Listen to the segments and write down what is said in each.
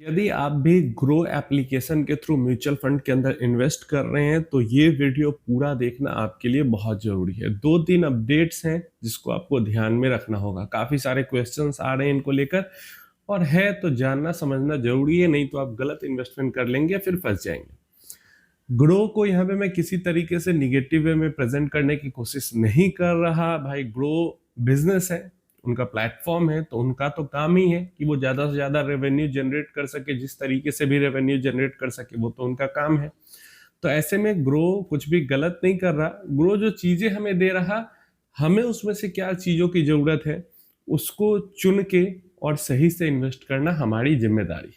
यदि आप भी ग्रो एप्लीकेशन के थ्रू म्यूचुअल फंड के अंदर इन्वेस्ट कर रहे हैं तो ये वीडियो पूरा देखना आपके लिए बहुत जरूरी है। 2-3 अपडेट्स हैं जिसको आपको ध्यान में रखना होगा। काफी सारे क्वेश्चंस आ रहे हैं इनको लेकर और है तो जानना समझना जरूरी है, नहीं तो आप गलत इन्वेस्टमेंट कर लेंगे फिर फंस जाएंगे। ग्रो को यहाँ पे मैं किसी तरीके से निगेटिव वे में प्रेजेंट करने की कोशिश नहीं कर रहा। भाई ग्रो बिजनेस है, उनका प्लेटफॉर्म है, तो उनका तो काम ही है कि वो ज्यादा से ज्यादा रेवेन्यू जनरेट कर सके, जिस तरीके से भी रेवेन्यू जनरेट कर सके वो तो उनका काम है। तो ऐसे में ग्रो कुछ भी गलत नहीं कर रहा। ग्रो जो चीजें हमें दे रहा, हमें उसमें से क्या चीजों की जरूरत है उसको चुन के और सही से इन्वेस्ट करना हमारी जिम्मेदारी।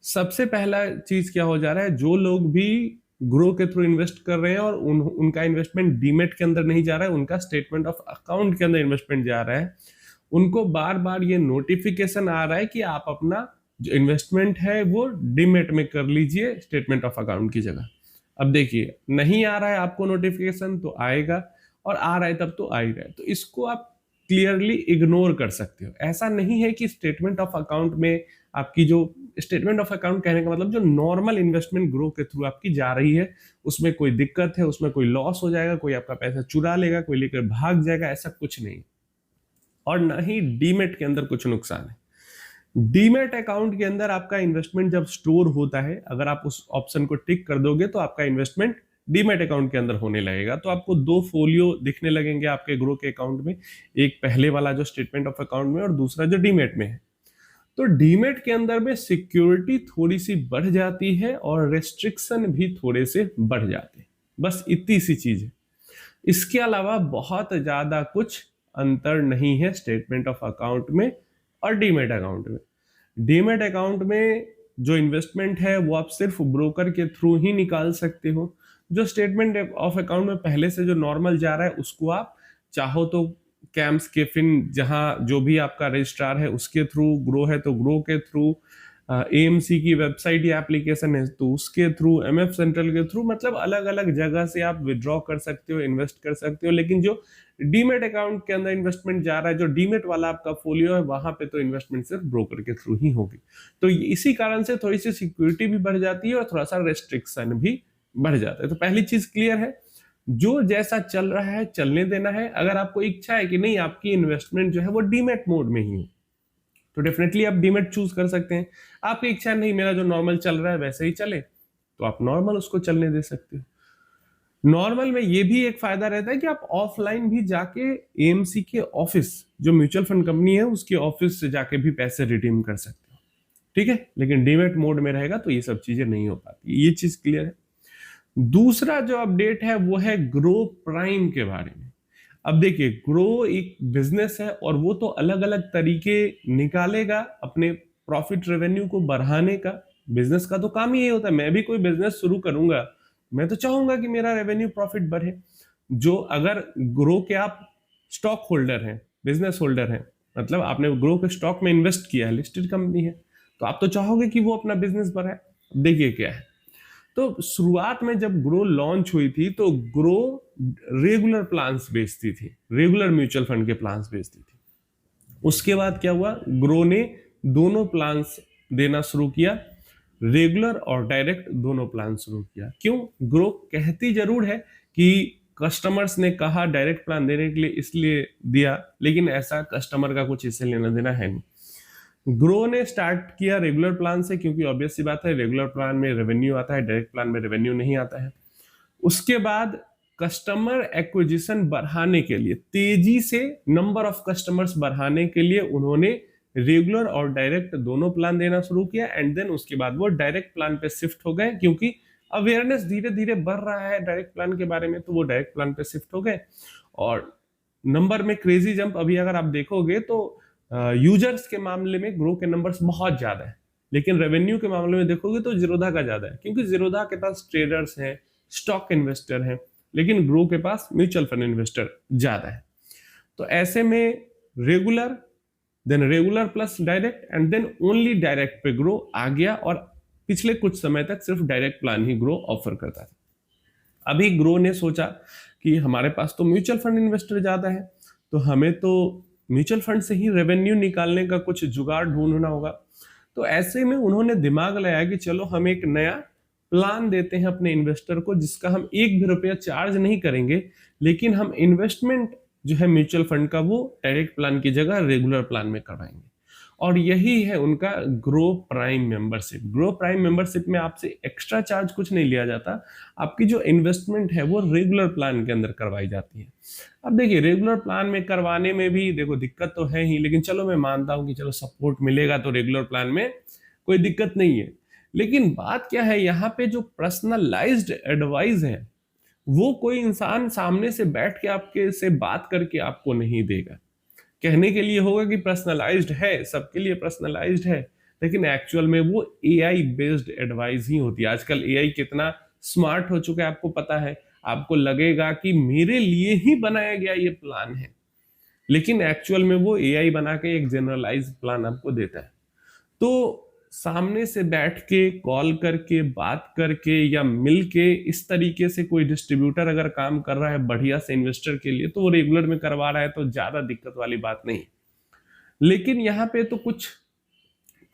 सबसे पहला चीज क्या हो जा रहा है, जो लोग भी ग्रो के थ्रू इन्वेस्ट कर रहे हैं और उनका इन्वेस्टमेंट डीमेट के अंदर नहीं जा रहा है, उनका स्टेटमेंट ऑफ अकाउंट के अंदर इन्वेस्टमेंट जा रहा है, उनको बार बार ये नोटिफिकेशन आ रहा है कि आप अपना जो इन्वेस्टमेंट है वो डीमेट में कर लीजिए स्टेटमेंट ऑफ अकाउंट की जगह। अब देखिए, नहीं आ रहा है आपको नोटिफिकेशन तो आएगा, और आ रहा है तब तो आ ही रहा है, तो इसको आप क्लियरली इग्नोर कर सकते हो। ऐसा नहीं है कि स्टेटमेंट ऑफ अकाउंट में आपकी जो स्टेटमेंट ऑफ अकाउंट कहने का मतलब जो नॉर्मल इन्वेस्टमेंट ग्रो के थ्रू आपकी जा रही है उसमें कोई दिक्कत है, उसमें कोई लॉस हो जाएगा, कोई आपका पैसा चुरा लेगा, कोई लेकर भाग जाएगा, ऐसा कुछ नहीं। और ना ही डीमेट के अंदर कुछ नुकसान है। डीमेट अकाउंट के अंदर आपका इन्वेस्टमेंट जब स्टोर होता है, अगर आप उस ऑप्शन को टिक कर दोगे तो आपका इन्वेस्टमेंट डीमेट अकाउंट के अंदर होने लगेगा। तो आपको दो फोलियो दिखने लगेंगे आपके ग्रो के अकाउंट में, एक पहले वाला जो स्टेटमेंट ऑफ अकाउंट में और दूसरा जो डीमेट में है। तो डीमेट के अंदर में सिक्योरिटी थोड़ी सी बढ़ जाती है और रेस्ट्रिक्शन भी थोड़े से बढ़ जाते हैं, बस इतनी सी चीज है। इसके अलावा बहुत ज्यादा कुछ अंतर नहीं है स्टेटमेंट ऑफ अकाउंट में और डीमेट अकाउंट में। डीमेट अकाउंट में जो इन्वेस्टमेंट है वो आप सिर्फ ब्रोकर के थ्रू ही निकाल सकते हो। जो स्टेटमेंट ऑफ अकाउंट में पहले से जो नॉर्मल जा रहा है उसको आप चाहो तो कैम्स केफिन, जहां जो भी आपका रजिस्ट्रार है उसके थ्रू, ग्रो है तो ग्रो के थ्रू, एएमसी की वेबसाइट या एप्लीकेशन है तो उसके थ्रू, एमएफ सेंट्रल के थ्रू, मतलब अलग अलग जगह से आप विड्रॉ कर सकते हो, इन्वेस्ट कर सकते हो। लेकिन जो डीमेट अकाउंट के अंदर इन्वेस्टमेंट जा रहा है, जो डीमेट वाला आपका फोलियो है, वहां पे तो इन्वेस्टमेंट सिर्फ ब्रोकर के थ्रू ही होगी। तो इसी कारण से थोड़ी सी सिक्योरिटी भी बढ़ जाती है और थोड़ा सा रेस्ट्रिक्शन भी बढ़ जाता है। तो पहली चीज क्लियर है, जो जैसा चल रहा है चलने देना है। अगर आपको इच्छा है कि नहीं आपकी इन्वेस्टमेंट जो है वो डीमेट मोड में ही हो तो डेफिनेटली आप डीमेट चूज कर सकते हैं। आपकी इच्छा नहीं मेरा जो नॉर्मल चल रहा है वैसे ही चले, तो आप नॉर्मल उसको चलने दे सकते हो। नॉर्मल में ये भी एक फायदा रहता है कि आप ऑफलाइन भी जाके एएमसी के ऑफिस, जो म्यूचुअल फंड कंपनी है उसके ऑफिस से जाके भी पैसे रिडीम कर सकते हो, ठीक है। लेकिन डीमेट मोड में रहेगा तो ये सब चीजें नहीं हो पाती, ये चीज क्लियर है। दूसरा जो अपडेट है वो है ग्रो प्राइम के बारे में। अब देखिए, ग्रो एक बिजनेस है और वो तो अलग अलग तरीके निकालेगा अपने प्रॉफिट रेवेन्यू को बढ़ाने का। बिजनेस का तो काम ही यही होता है। मैं भी कोई बिजनेस शुरू करूंगा, मैं तो चाहूंगा कि मेरा रेवेन्यू प्रॉफिट बढ़े। जो अगर ग्रो के आप स्टॉक होल्डर हैं, बिजनेस होल्डर हैं, मतलब आपने ग्रो के स्टॉक में इन्वेस्ट किया है, लिस्टेड कंपनी है, तो आप तो चाहोगे कि वो अपना बिजनेस बढ़ाए। देखिए क्या है, तो शुरुआत में जब ग्रो लॉन्च हुई थी तो ग्रो रेगुलर प्लान्स बेचती थी, रेगुलर म्यूचुअल फंड के प्लान्स बेचती थी। उसके बाद क्या हुआ, ग्रो ने दोनों प्लान्स देना शुरू किया, रेगुलर और डायरेक्ट दोनों प्लान शुरू किया। क्यों? ग्रो कहती जरूर है कि कस्टमर्स ने कहा डायरेक्ट प्लान देने के लिए इसलिए दिया, लेकिन ऐसा कस्टमर का कुछ इससे लेना देना है नहीं। ग्रो ने स्टार्ट किया रेगुलर प्लान से, क्योंकि ऑब्वियस सी बात है रेगुलर प्लान में रेवेन्यू आता है, डायरेक्ट प्लान में रेवेन्यू नहीं आता है। उसके बाद कस्टमर एक्विजिशन बढ़ाने के लिए, तेजी से नंबर ऑफ कस्टमर्स बढ़ाने के लिए उन्होंने रेगुलर और डायरेक्ट दोनों प्लान देना शुरू किया। एंड देन उसके बाद वो डायरेक्ट प्लान पे शिफ्ट हो गए, क्योंकि अवेयरनेस धीरे धीरे बढ़ रहा है डायरेक्ट प्लान के बारे में, तो वो डायरेक्ट प्लान पे शिफ्ट हो गए। और नंबर में क्रेजी जंप अभी अगर आप देखोगे तो यूजर्स के मामले में ग्रो के नंबर्स बहुत ज्यादा है, लेकिन रेवेन्यू के मामले में देखोगे तो जीरोधा का ज्यादा है, क्योंकि जीरोधा के पास ट्रेडर्स हैं, स्टॉक इन्वेस्टर हैं, लेकिन ग्रो के पास म्यूचुअल फंड इन्वेस्टर ज्यादा है। तो ऐसे में regular, then regular plus direct, and then only direct पे ग्रो आ गया। और पिछले कुछ समय तक सिर्फ डायरेक्ट प्लान ही ग्रो ऑफर करता था। अभी ग्रो ने सोचा कि हमारे पास तो म्यूचुअल फंड इन्वेस्टर ज्यादा है, तो हमें तो म्यूचुअल फंड से ही रेवेन्यू निकालने का कुछ जुगाड़ ढूंढना होगा। तो तो ऐसे में उन्होंने दिमाग लगाया कि चलो हम एक नया प्लान देते हैं अपने इन्वेस्टर को, जिसका हम एक भी रुपया चार्ज नहीं करेंगे, लेकिन हम इन्वेस्टमेंट जो है म्यूचुअल फंड का वो डायरेक्ट प्लान की जगह रेगुलर प्लान में करवाएंगे। और यही है उनका grow prime membership. Grow prime membership में आपसे एक्स्ट्रा चार्ज कुछ नहीं लिया जाता, आपकी जो इन्वेस्टमेंट है वो रेगुलर प्लान के अंदर करवाई जाती है। अब देखिए रेगुलर प्लान में करवाने में भी देखो दिक्कत तो है ही, लेकिन चलो मैं मानता हूं कि चलो सपोर्ट मिलेगा तो रेगुलर प्लान में कोई दिक्कत नहीं है। लेकिन बात क्या है, यहाँ पे जो पर्सनलाइज्ड एडवाइस है वो कोई इंसान सामने से बैठ के आपके से बात करके आपको नहीं देगा। कहने के लिए होगा कि पर्सनलाइज्ड है, सबके लिए पर्सनलाइज्ड है, लेकिन एक्चुअल में वो एआई बेस्ड एडवाइस ही होती है। आजकल एआई कितना स्मार्ट हो चुका है आपको पता है, आपको लगेगा कि मेरे लिए ही बनाया गया ये प्लान है, लेकिन एक्चुअल में वो एआई बना के एक जनरलाइज प्लान आपको देता है। तो सामने से बैठ के कॉल करके बात करके या मिल के इस तरीके से कोई डिस्ट्रीब्यूटर अगर काम कर रहा है बढ़िया से इन्वेस्टर के लिए, तो वो रेगुलर में करवा रहा है तो ज्यादा दिक्कत वाली बात नहीं। लेकिन यहाँ पे तो कुछ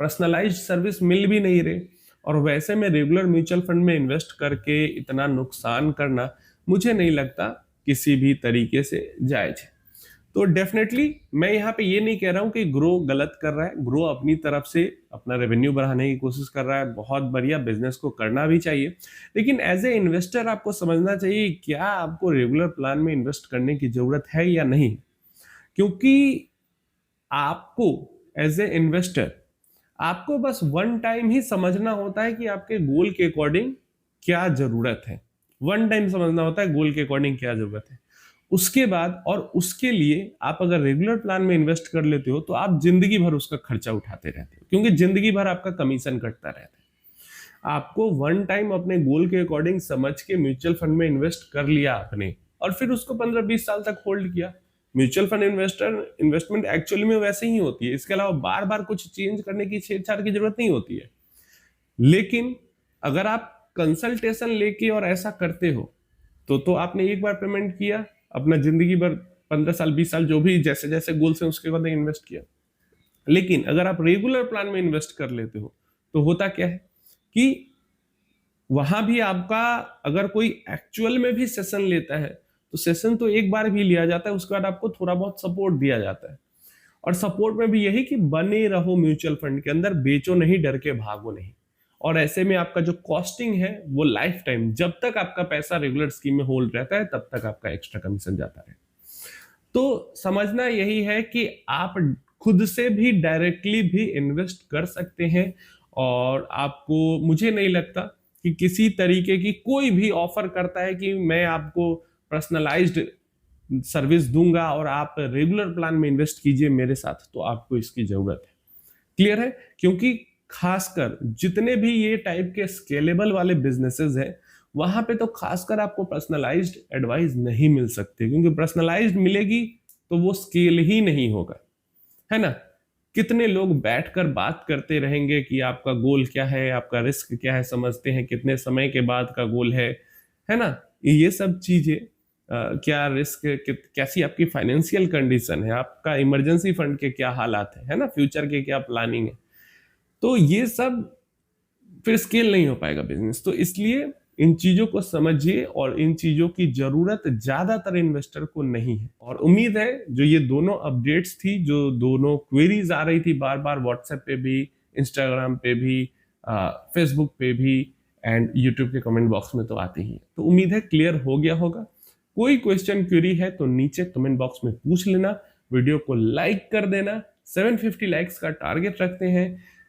पर्सनलाइज्ड सर्विस मिल भी नहीं रहे, और वैसे में रेगुलर म्यूचुअल फंड में इन्वेस्ट करके इतना नुकसान करना मुझे नहीं लगता किसी भी तरीके से जायज है। तो डेफिनेटली मैं यहाँ पे ये नहीं कह रहा हूँ कि ग्रो गलत कर रहा है, ग्रो अपनी तरफ से अपना रेवेन्यू बढ़ाने की कोशिश कर रहा है, बहुत बढ़िया, बिजनेस को करना भी चाहिए। लेकिन एज ए इन्वेस्टर आपको समझना चाहिए क्या आपको रेगुलर प्लान में इन्वेस्ट करने की जरूरत है या नहीं। क्योंकि आपको एज ए इन्वेस्टर आपको बस वन टाइम ही समझना होता है कि आपके गोल के अकॉर्डिंग क्या जरूरत है। वन टाइम समझना होता है गोल के अकॉर्डिंग क्या जरूरत है। उसके बाद और उसके लिए आप अगर रेगुलर प्लान में इन्वेस्ट कर लेते हो तो आप जिंदगी भर उसका खर्चा उठाते रहते हो, क्योंकि जिंदगी भर आपका कमीशन कटता रहता है। आपको वन टाइम अपने गोल के अकॉर्डिंग समझ के म्यूचुअल फंड में इन्वेस्ट कर लिया आपने, और फिर उसको 15-20 साल तक होल्ड किया। म्यूचुअल फंड इन्वेस्टमेंट एक्चुअली में वैसे ही होती है, इसके अलावा बार बार कुछ चेंज करने की छेड़छाड़ की जरूरत नहीं होती है। लेकिन अगर आप कंसल्टेशन लेके और ऐसा करते हो तो आपने एक बार पेमेंट किया, अपना जिंदगी भर 15 साल 20 साल जो भी जैसे जैसे गोल्स हैं उसके बाद इन्वेस्ट किया। लेकिन अगर आप रेगुलर प्लान में इन्वेस्ट कर लेते हो तो होता क्या है कि वहां भी आपका अगर कोई एक्चुअल में भी सेशन लेता है तो सेशन तो एक बार भी लिया जाता है, उसके बाद आपको थोड़ा बहुत सपोर्ट दिया जाता है। और सपोर्ट में भी यही कि बने रहो म्यूचुअल फंड के अंदर, बेचो नहीं, डर के भागो नहीं। और ऐसे में आपका जो कॉस्टिंग है वो लाइफ टाइम, जब तक आपका पैसा रेगुलर स्कीम में होल्ड रहता है तब तक आपका एक्स्ट्रा कमीशन जाता है। तो समझना यही है कि आप खुद से भी डायरेक्टली भी इन्वेस्ट कर सकते हैं, और आपको मुझे नहीं लगता कि किसी तरीके की कोई भी ऑफर करता है कि मैं आपको पर्सनलाइज्ड सर्विस दूंगा और आप रेगुलर प्लान में इन्वेस्ट कीजिए मेरे साथ, तो आपको इसकी जरूरत है। क्लियर है? क्योंकि खासकर जितने भी ये टाइप के स्केलेबल वाले बिजनेसेस हैं वहां पे तो खासकर आपको पर्सनलाइज्ड एडवाइस नहीं मिल सकती, क्योंकि पर्सनलाइज्ड मिलेगी तो वो स्केल ही नहीं होगा, है ना। कितने लोग बैठकर बात करते रहेंगे कि आपका गोल क्या है, आपका रिस्क क्या है, समझते हैं कितने समय के बाद का गोल है ना। ये सब चीजें क्या रिस्क, कैसी आपकी फाइनेंशियल कंडीशन है, आपका इमरजेंसी फंड के क्या हालात है ना, फ्यूचर के क्या प्लानिंग है, तो ये सब फिर स्केल नहीं हो पाएगा बिजनेस। तो इसलिए इन चीजों को समझिए, और इन चीजों की जरूरत ज्यादातर इन्वेस्टर को नहीं है। और उम्मीद है जो ये दोनों अपडेट्स थी, जो दोनों क्वेरीज आ रही थी बार बार व्हाट्सएप पे भी, इंस्टाग्राम पे भी, फेसबुक पे भी, एंड यूट्यूब के कमेंट बॉक्स में तो आती ही है, तो उम्मीद है क्लियर हो गया होगा। कोई क्वेश्चन क्वेरी है तो नीचे कमेंट बॉक्स में पूछ लेना, वीडियो को लाइक कर देना, 750 लाइक्स का टारगेट रखते हैं।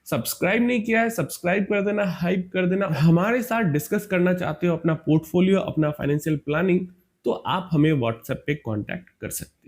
सब्सक्राइब नहीं किया है सब्सक्राइब कर देना, हाइप कर देना। हमारे साथ डिस्कस करना चाहते हो अपना पोर्टफोलियो, अपना फाइनेंशियल प्लानिंग, तो आप हमें व्हाट्सएप पे कांटेक्ट कर सकते हैं।